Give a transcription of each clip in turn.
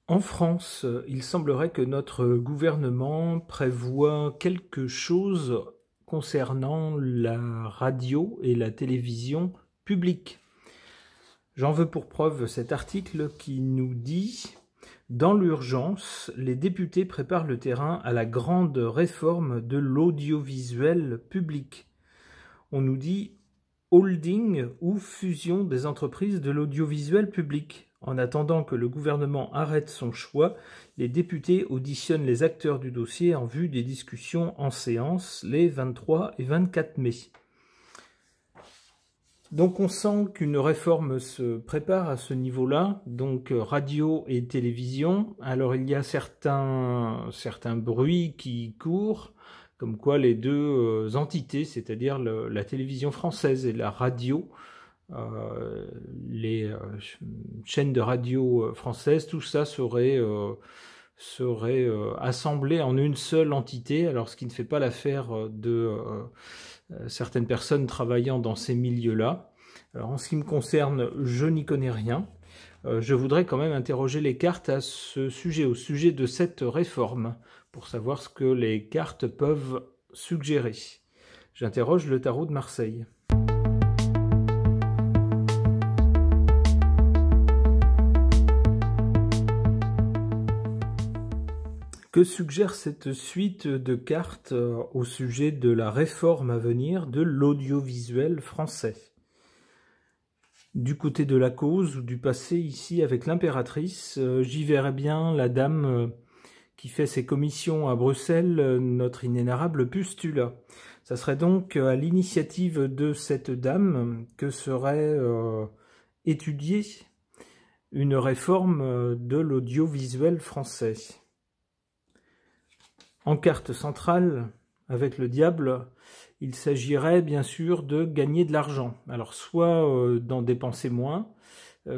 En France, il semblerait que notre gouvernement prévoit quelque chose concernant la radio et la télévision publique. J'en veux pour preuve cet article qui nous dit « Dans l'urgence, les députés préparent le terrain à la grande réforme de l'audiovisuel public ». On nous dit « holding ou fusion des entreprises de l'audiovisuel public ». En attendant que le gouvernement arrête son choix, les députés auditionnent les acteurs du dossier en vue des discussions en séance les 23 et 24 mai. Donc on sent qu'une réforme se prépare à ce niveau-là, donc radio et télévision. Alors il y a certains bruits qui courent, comme quoi les deux entités, c'est-à-dire la télévision française et la radio, les chaînes de radio françaises, tout ça serait assemblé en une seule entité, alors ce qui ne fait pas l'affaire de certaines personnes travaillant dans ces milieux-là. Alors en ce qui me concerne, je n'y connais rien. Je voudrais quand même interroger les cartes à ce sujet, au sujet de cette réforme, pour savoir ce que les cartes peuvent suggérer. J'interroge le tarot de Marseille. Que suggère cette suite de cartes au sujet de la réforme à venir de l'audiovisuel français? Du côté de la cause ou du passé, ici avec l'impératrice, j'y verrais bien la dame qui fait ses commissions à Bruxelles, notre inénarrable Pustula. Ça serait donc à l'initiative de cette dame que serait étudiée une réforme de l'audiovisuel français. En carte centrale, avec le diable, il s'agirait bien sûr de gagner de l'argent. Alors soit d'en dépenser moins,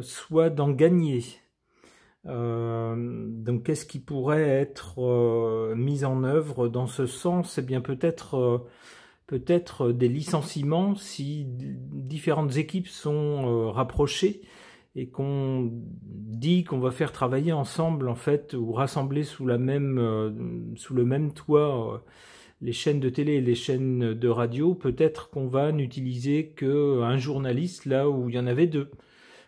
soit d'en gagner. Donc qu'est-ce qui pourrait être mis en œuvre dans ce sens? Eh bien peut-être des licenciements si différentes équipes sont rapprochées et qu'on dit qu'on va faire travailler ensemble en fait, ou rassembler sous le même toit les chaînes de télé et les chaînes de radio, peut-être qu'on va n'utiliser qu'un journaliste là où il y en avait deux,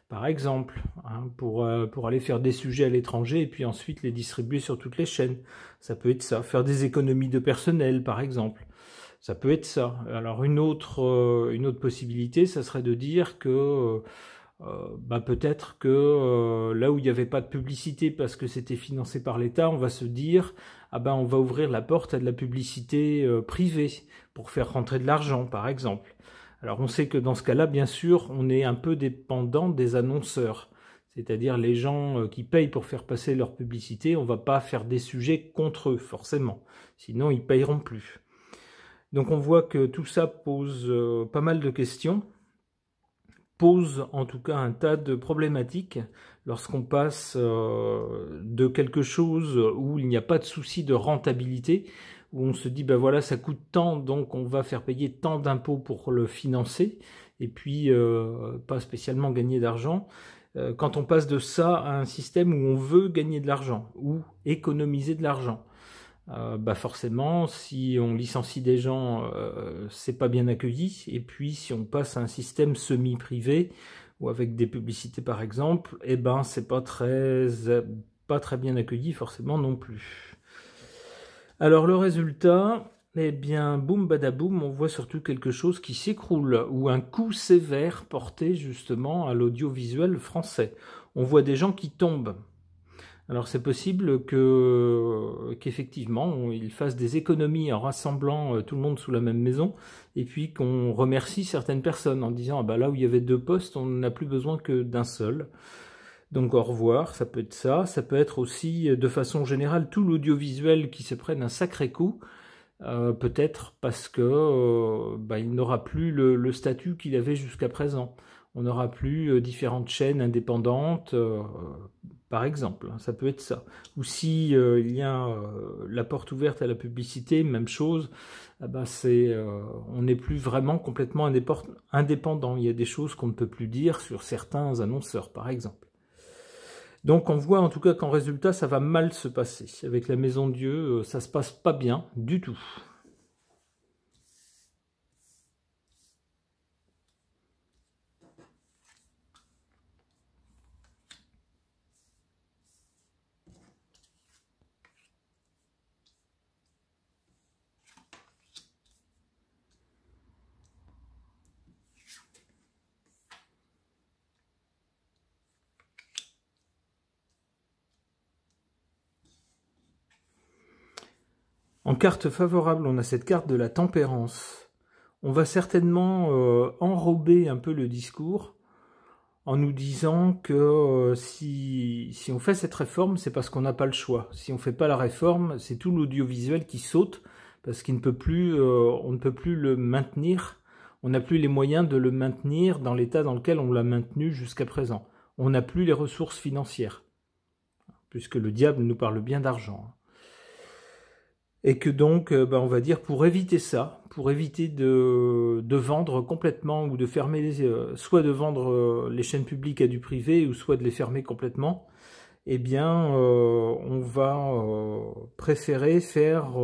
par exemple, hein, pour aller faire des sujets à l'étranger et puis ensuite les distribuer sur toutes les chaînes. Ça peut être ça, faire des économies de personnel par exemple. Ça peut être ça. Alors une autre possibilité, ça serait de dire que peut-être que là où il n'y avait pas de publicité parce que c'était financé par l'État, on va se dire on va ouvrir la porte à de la publicité privée pour faire rentrer de l'argent, par exemple. Alors on sait que dans ce cas-là, bien sûr, on est un peu dépendant des annonceurs, c'est-à-dire les gens qui payent pour faire passer leur publicité. On ne va pas faire des sujets contre eux, forcément, sinon ils ne payeront plus. Donc on voit que tout ça pose pas mal de questions, pose en tout cas un tas de problématiques lorsqu'on passe de quelque chose où il n'y a pas de souci de rentabilité, où on se dit voilà, ça coûte tant, donc on va faire payer tant d'impôts pour le financer, et puis pas spécialement gagner d'argent. Quand on passe de ça à un système où on veut gagner de l'argent, ou économiser de l'argent, forcément, si on licencie des gens, c'est pas bien accueilli. Et puis, si on passe à un système semi-privé ou avec des publicités, par exemple, c'est pas très bien accueilli forcément non plus. Alors le résultat, boum badaboum, on voit surtout quelque chose qui s'écroule ou un coup sévère porté justement à l'audiovisuel français. On voit des gens qui tombent. Alors c'est possible qu'effectivement ils fassent des économies en rassemblant tout le monde sous la même maison et puis qu'on remercie certaines personnes en disant là où il y avait deux postes, on n'a plus besoin que d'un seul. Donc au revoir, ça peut être ça. Ça peut être aussi de façon générale tout l'audiovisuel qui se prenne un sacré coup, peut-être parce que il n'aura plus le statut qu'il avait jusqu'à présent. On n'aura plus différentes chaînes indépendantes, par exemple, ça peut être ça. Ou si il y a la porte ouverte à la publicité, même chose, on n'est plus vraiment complètement indépendant. Il y a des choses qu'on ne peut plus dire sur certains annonceurs, par exemple. Donc on voit en tout cas qu'en résultat, ça va mal se passer. Avec la Maison Dieu, ça se passe pas bien du tout. En carte favorable, on a cette carte de la tempérance. On va certainement enrober un peu le discours en nous disant que si on fait cette réforme, c'est parce qu'on n'a pas le choix. Si on ne fait pas la réforme, c'est tout l'audiovisuel qui saute, parce qu'on ne peut plus le maintenir. On n'a plus les moyens de le maintenir dans l'état dans lequel on l'a maintenu jusqu'à présent. On n'a plus les ressources financières, puisque le diable nous parle bien d'argent. Et que donc, on va dire, pour éviter ça, pour éviter de vendre complètement ou de fermer, soit de vendre les chaînes publiques à du privé ou soit de les fermer complètement, eh bien, on va préférer faire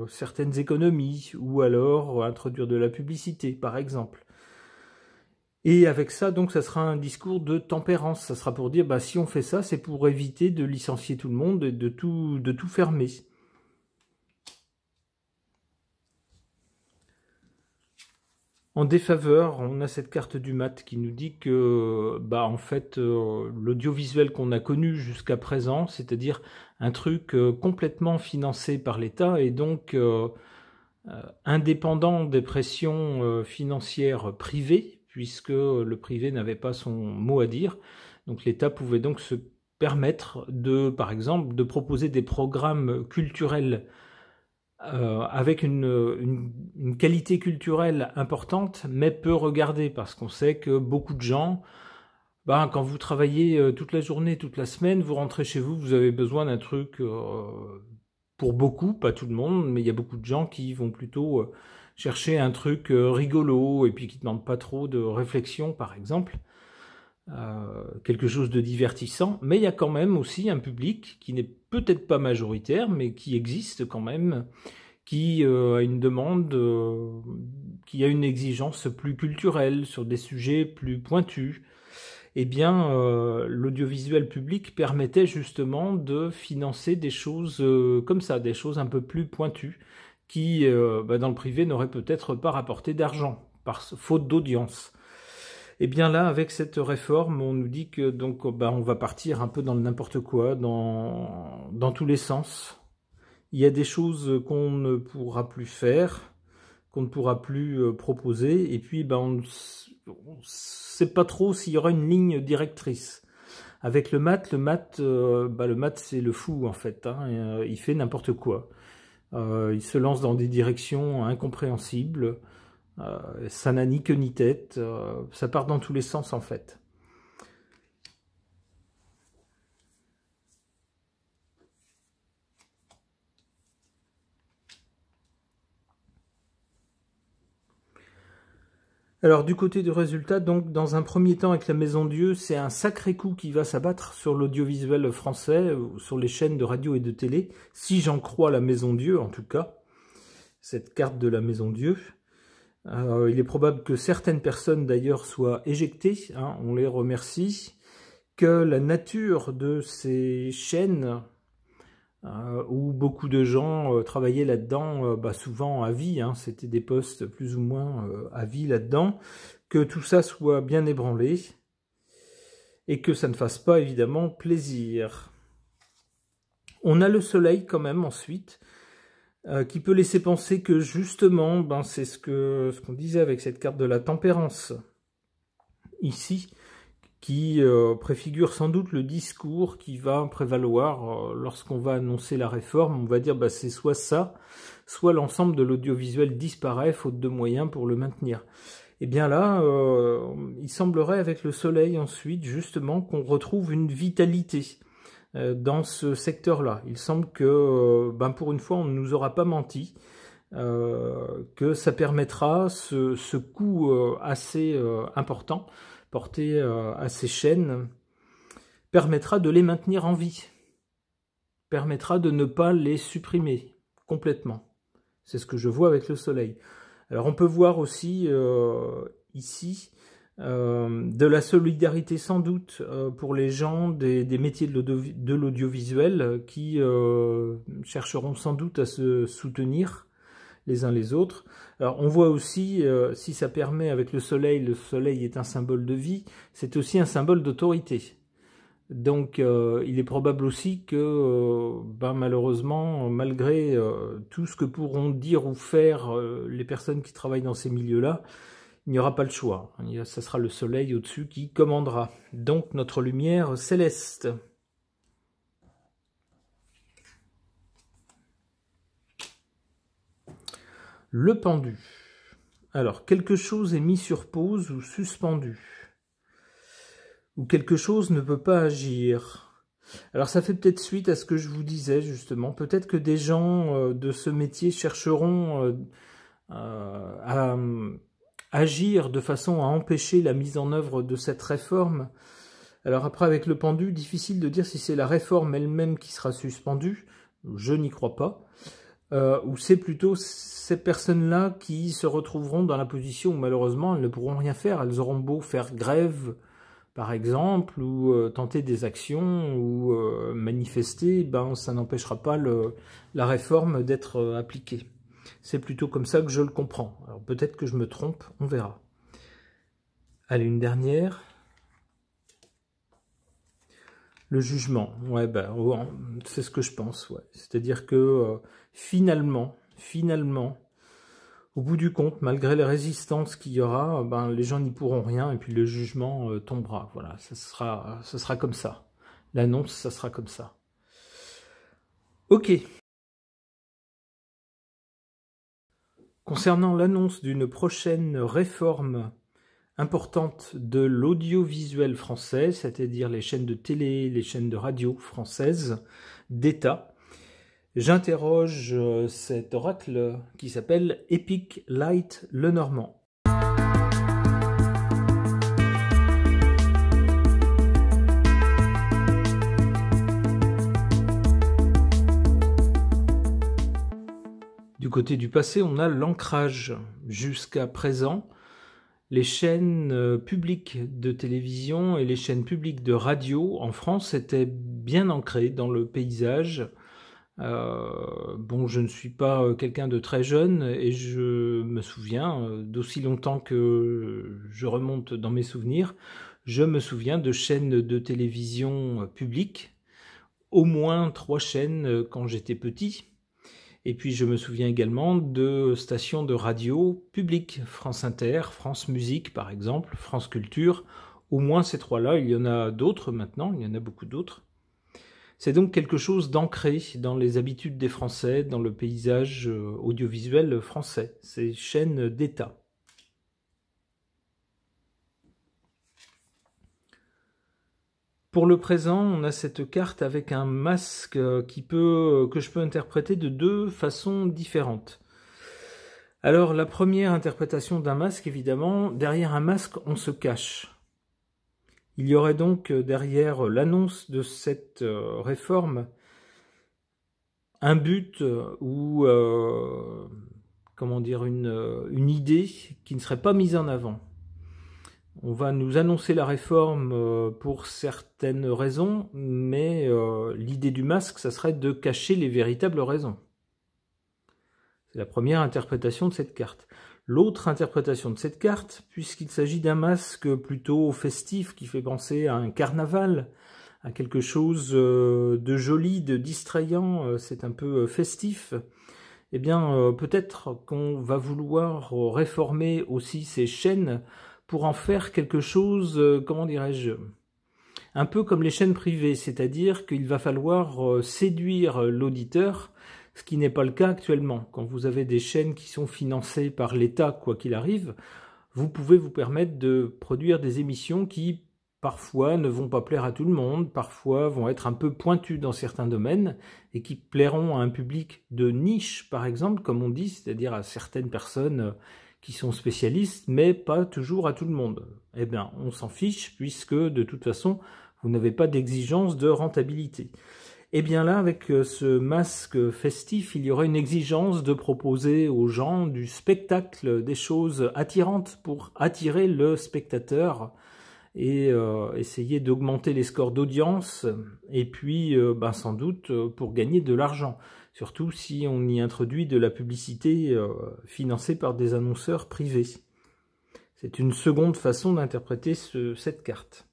certaines économies ou alors introduire de la publicité, par exemple. Et avec ça, donc, ça sera un discours de tempérance. Ça sera pour dire, si on fait ça, c'est pour éviter de licencier tout le monde et de tout fermer. En défaveur, on a cette carte du mat qui nous dit que en fait, l'audiovisuel qu'on a connu jusqu'à présent, c'est-à-dire un truc complètement financé par l'État et donc indépendant des pressions financières privées, puisque le privé n'avait pas son mot à dire. Donc l'État pouvait donc se permettre de, par exemple, de proposer des programmes culturels avec une qualité culturelle importante, mais peu regardée, parce qu'on sait que beaucoup de gens, quand vous travaillez toute la journée, toute la semaine, vous rentrez chez vous, vous avez besoin d'un truc, pour beaucoup, pas tout le monde, mais il y a beaucoup de gens qui vont plutôt chercher un truc rigolo, et puis qui ne demandent pas trop de réflexion, par exemple. Quelque chose de divertissant, mais il y a quand même aussi un public qui n'est peut-être pas majoritaire, mais qui existe quand même, qui a une demande, qui a une exigence plus culturelle sur des sujets plus pointus. Eh bien, l'audiovisuel public permettait justement de financer des choses comme ça, des choses un peu plus pointues, qui, dans le privé, n'auraient peut-être pas rapporté d'argent, par faute d'audience. Et bien là, avec cette réforme, on nous dit que donc on va partir un peu dans le n'importe quoi, dans tous les sens. Il y a des choses qu'on ne pourra plus faire, qu'on ne pourra plus proposer, et puis on ne sait pas trop s'il y aura une ligne directrice. Avec le mat, le mat c'est le fou en fait, hein, il fait n'importe quoi. Il se lance dans des directions incompréhensibles. Ça n'a ni queue ni tête, ça part dans tous les sens en fait. Alors du côté du résultat, donc dans un premier temps avec la Maison Dieu, c'est un sacré coup qui va s'abattre sur l'audiovisuel français, sur les chaînes de radio et de télé, si j'en crois la Maison Dieu en tout cas, cette carte de la Maison Dieu. Il est probable que certaines personnes d'ailleurs soient éjectées, hein, on les remercie, que la nature de ces chaînes où beaucoup de gens travaillaient là-dedans, souvent à vie, hein, c'était des postes plus ou moins à vie là-dedans, que tout ça soit bien ébranlé et que ça ne fasse pas évidemment plaisir. On a le soleil quand même ensuite, qui peut laisser penser que justement, c'est ce qu'on disait avec cette carte de la tempérance ici, qui préfigure sans doute le discours qui va prévaloir lorsqu'on va annoncer la réforme. On va dire c'est soit ça, soit l'ensemble de l'audiovisuel disparaît faute de moyens pour le maintenir. Et bien là, il semblerait avec le soleil ensuite justement qu'on retrouve une vitalité dans ce secteur-là. Il semble que pour une fois on ne nous aura pas menti, que ça permettra ce coup assez important porté à ces chaînes permettra de les maintenir en vie, permettra de ne pas les supprimer complètement. C'est ce que je vois avec le soleil. Alors on peut voir aussi ici de la solidarité sans doute pour les gens des métiers de l'audiovisuel qui chercheront sans doute à se soutenir les uns les autres. Alors on voit aussi, si ça permet avec le soleil est un symbole de vie, c'est aussi un symbole d'autorité. Donc il est probable aussi que malheureusement, malgré tout ce que pourront dire ou faire les personnes qui travaillent dans ces milieux-là, il n'y aura pas le choix. Ça sera le soleil au-dessus qui commandera. Donc notre lumière céleste. Le pendu. Alors, quelque chose est mis sur pause ou suspendu. Ou quelque chose ne peut pas agir. Alors ça fait peut-être suite à ce que je vous disais justement. Peut-être que des gens de ce métier chercheront à agir de façon à empêcher la mise en œuvre de cette réforme. Alors après avec le pendu, difficile de dire si c'est la réforme elle-même qui sera suspendue. Je n'y crois pas. Ou c'est plutôt ces personnes-là qui se retrouveront dans la position où malheureusement elles ne pourront rien faire. Elles auront beau faire grève, par exemple, ou tenter des actions, ou manifester, ça n'empêchera pas la réforme d'être appliquée. C'est plutôt comme ça que je le comprends. Alors peut-être que je me trompe, on verra. Allez, une dernière. Le jugement, ouais, c'est ce que je pense, ouais. C'est-à-dire que finalement, au bout du compte, malgré les résistances qu'il y aura, les gens n'y pourront rien et puis le jugement tombera. Voilà, ce sera comme ça. L'annonce, ça sera comme ça. Ok. Concernant l'annonce d'une prochaine réforme importante de l'audiovisuel français, c'est-à-dire les chaînes de télé, les chaînes de radio françaises d'État, j'interroge cet oracle qui s'appelle Epic Light Lenormand. Du côté du passé, on a l'ancrage. Jusqu'à présent, les chaînes publiques de télévision et les chaînes publiques de radio en France étaient bien ancrées dans le paysage. Je ne suis pas quelqu'un de très jeune et je me souviens, d'aussi longtemps que je remonte dans mes souvenirs, je me souviens de chaînes de télévision publiques, au moins 3 chaînes quand j'étais petit. Et puis je me souviens également de stations de radio publiques, France Inter, France Musique par exemple, France Culture, au moins ces 3-là, il y en a d'autres maintenant, il y en a beaucoup d'autres. C'est donc quelque chose d'ancré dans les habitudes des Français, dans le paysage audiovisuel français, ces chaînes d'État. Pour le présent, on a cette carte avec un masque que je peux interpréter de 2 façons différentes. Alors, la première interprétation d'un masque, évidemment, derrière un masque, on se cache. Il y aurait donc derrière l'annonce de cette réforme un but ou une idée qui ne serait pas mise en avant. On va nous annoncer la réforme pour certaines raisons, mais l'idée du masque, ça serait de cacher les véritables raisons. C'est la première interprétation de cette carte. L'autre interprétation de cette carte, puisqu'il s'agit d'un masque plutôt festif qui fait penser à un carnaval, à quelque chose de joli, de distrayant, c'est un peu festif, eh bien peut-être qu'on va vouloir réformer aussi ces chaînes pour en faire quelque chose, un peu comme les chaînes privées, c'est-à-dire qu'il va falloir séduire l'auditeur, ce qui n'est pas le cas actuellement. Quand vous avez des chaînes qui sont financées par l'État, quoi qu'il arrive, vous pouvez vous permettre de produire des émissions qui, parfois, ne vont pas plaire à tout le monde, parfois vont être un peu pointues dans certains domaines, et qui plairont à un public de niche, par exemple, comme on dit, c'est-à-dire à certaines personnes qui sont spécialistes, mais pas toujours à tout le monde. Eh bien, on s'en fiche, puisque, de toute façon, Vous n'avez pas d'exigence de rentabilité. Et bien là, avec ce masque festif, il y aura une exigence de proposer aux gens du spectacle, des choses attirantes pour attirer le spectateur et essayer d'augmenter les scores d'audience, et puis sans doute pour gagner de l'argent, surtout si on y introduit de la publicité financée par des annonceurs privés. C'est une seconde façon d'interpréter cette carte.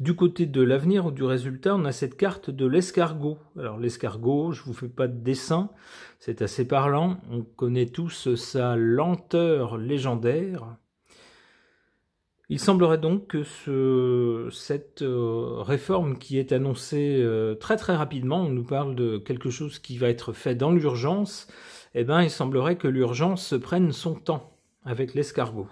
Du côté de l'avenir ou du résultat, on a cette carte de l'escargot. Alors l'escargot, je ne vous fais pas de dessin, c'est assez parlant. On connaît tous sa lenteur légendaire. Il semblerait donc que cette réforme qui est annoncée très très rapidement, on nous parle de quelque chose qui va être fait dans l'urgence, eh bien il semblerait que l'urgence prenne son temps avec l'escargot.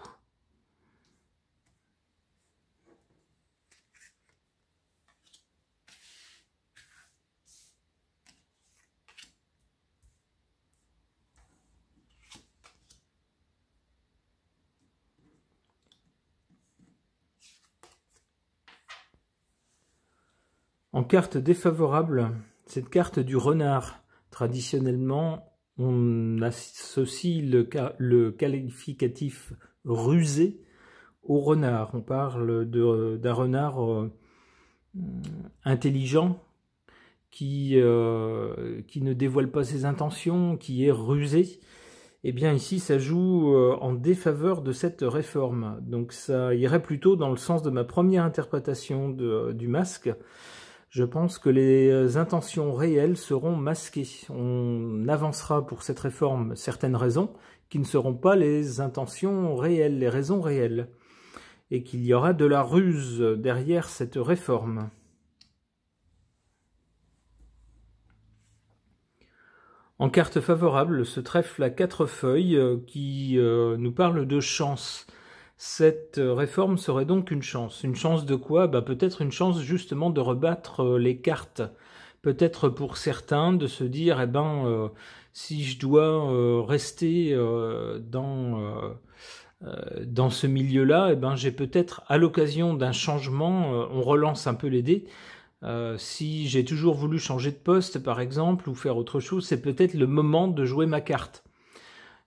En carte défavorable, cette carte du renard. Traditionnellement, on associe le qualificatif rusé au renard. On parle d'un renard intelligent qui ne dévoile pas ses intentions, qui est rusé. Eh bien ici, ça joue en défaveur de cette réforme. Donc ça irait plutôt dans le sens de ma première interprétation du masque. Je pense que les intentions réelles seront masquées. On avancera pour cette réforme certaines raisons qui ne seront pas les intentions réelles, les raisons réelles. Et qu'il y aura de la ruse derrière cette réforme. En carte favorable, ce trèfle à 4 feuilles qui nous parle de chance. Cette réforme serait donc une chance. Une chance de quoi? Peut-être une chance justement de rebattre les cartes. Peut-être pour certains de se dire, si je dois rester dans ce milieu-là, j'ai peut-être à l'occasion d'un changement, on relance un peu les dés. Si j'ai toujours voulu changer de poste, par exemple, ou faire autre chose, c'est peut-être le moment de jouer ma carte.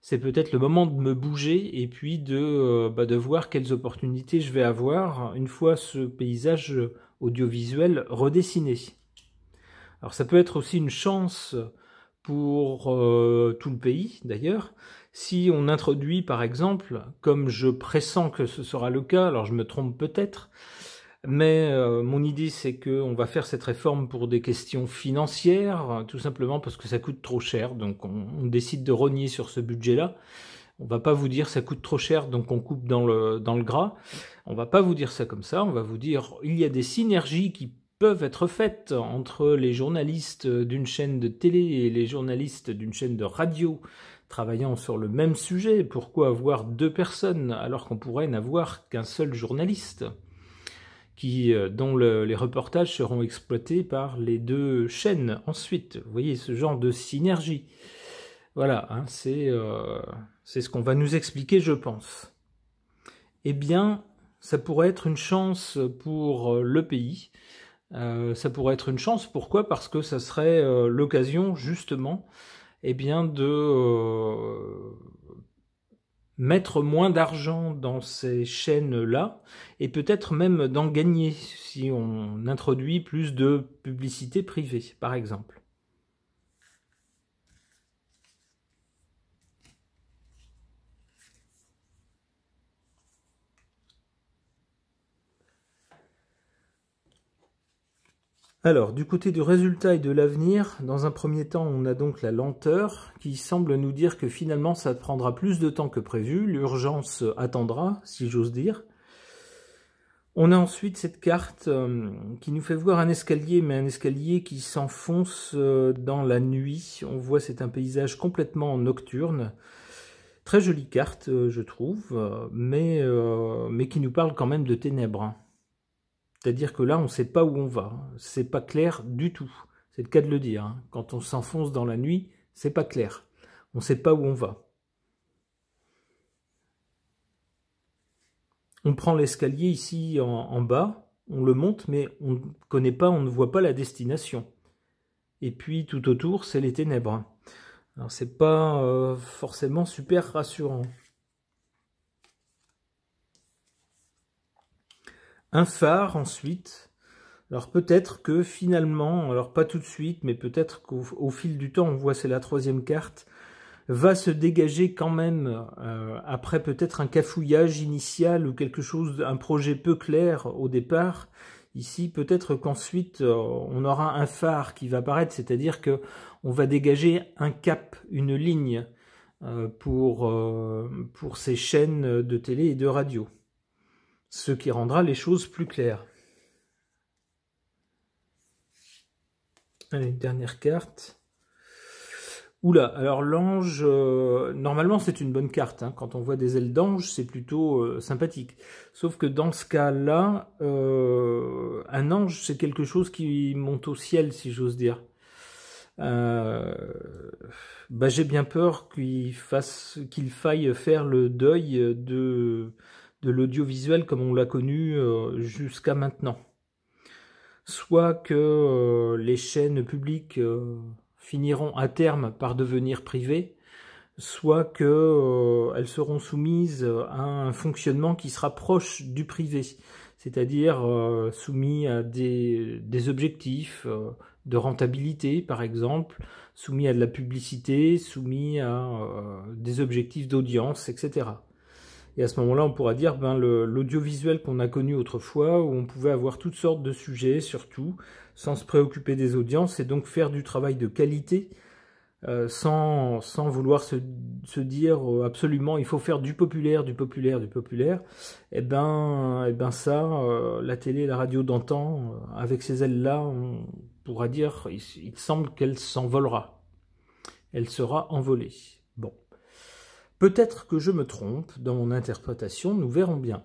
C'est peut-être le moment de me bouger et puis de voir quelles opportunités je vais avoir une fois ce paysage audiovisuel redessiné. Alors ça peut être aussi une chance pour tout le pays d'ailleurs, si on introduit par exemple, comme je pressens que ce sera le cas, alors je me trompe peut-être, mais mon idée c'est qu'on va faire cette réforme pour des questions financières, tout simplement parce que ça coûte trop cher, donc on décide de rogner sur ce budget-là. On va pas vous dire ça coûte trop cher, donc on coupe dans le gras. On va pas vous dire ça comme ça, on va vous dire il y a des synergies qui peuvent être faites entre les journalistes d'une chaîne de télé et les journalistes d'une chaîne de radio travaillant sur le même sujet. Pourquoi avoir 2 personnes alors qu'on pourrait n'avoir qu'un seul journaliste dont les reportages seront exploités par les 2 chaînes ensuite. Vous voyez ce genre de synergie. Voilà, hein, c'est ce qu'on va nous expliquer, je pense. Eh bien, ça pourrait être une chance pour le pays. Ça pourrait être une chance, pourquoi? Parce que ça serait l'occasion, justement, de mettre moins d'argent dans ces chaînes-là, et peut-être même d'en gagner, si on introduit plus de publicité privée, par exemple. Alors, du côté du résultat et de l'avenir, dans un premier temps, on a donc la lenteur, qui semble nous dire que finalement, ça prendra plus de temps que prévu. L'urgence attendra, si j'ose dire. On a ensuite cette carte qui nous fait voir un escalier, mais un escalier qui s'enfonce dans la nuit. On voit, c'est un paysage complètement nocturne. Très jolie carte, je trouve, mais qui nous parle quand même de ténèbres. C'est-à-dire que là, on ne sait pas où on va. C'est pas clair du tout. C'est le cas de le dire. Hein. Quand on s'enfonce dans la nuit, c'est pas clair. On ne sait pas où on va. On prend l'escalier ici en bas, on le monte, mais on ne connaît pas, on ne voit pas la destination. Et puis tout autour, c'est les ténèbres. Alors c'est pas forcément super rassurant. Un phare ensuite. Alors peut-être que finalement, alors pas tout de suite, mais peut-être qu'au fil du temps, on voit c'est la troisième carte, va se dégager quand même, après peut-être un cafouillage initial ou quelque chose, un projet peu clair au départ. Ici, peut-être qu'ensuite, on aura un phare qui va apparaître, c'est-à-dire que on va dégager un cap, une ligne pour ces chaînes de télé et de radio. Ce qui rendra les choses plus claires. Allez, dernière carte. Oula, alors l'ange, normalement c'est une bonne carte, hein. Quand on voit des ailes d'ange, c'est plutôt sympathique. Sauf que dans ce cas-là, un ange, c'est quelque chose qui monte au ciel, si j'ose dire. J'ai bien peur qu'il faille faire le deuil de l'audiovisuel comme on l'a connu jusqu'à maintenant. Soit que les chaînes publiques finiront à terme par devenir privées, soit que elles seront soumises à un fonctionnement qui sera proche du privé, c'est-à-dire soumis à des objectifs de rentabilité, par exemple, soumis à de la publicité, soumis à des objectifs d'audience, etc. Et à ce moment-là, on pourra dire l'audiovisuel qu'on a connu autrefois, où on pouvait avoir toutes sortes de sujets, surtout, sans se préoccuper des audiences, et donc faire du travail de qualité, sans vouloir se dire absolument il faut faire du populaire, du populaire, du populaire. Et ça, la télé et la radio d'antan, avec ces ailes-là, on pourra dire, il semble qu'elle s'envolera. Elle sera envolée. Bon. Peut-être que je me trompe dans mon interprétation, nous verrons bien.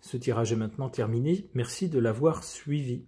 Ce tirage est maintenant terminé, merci de l'avoir suivi.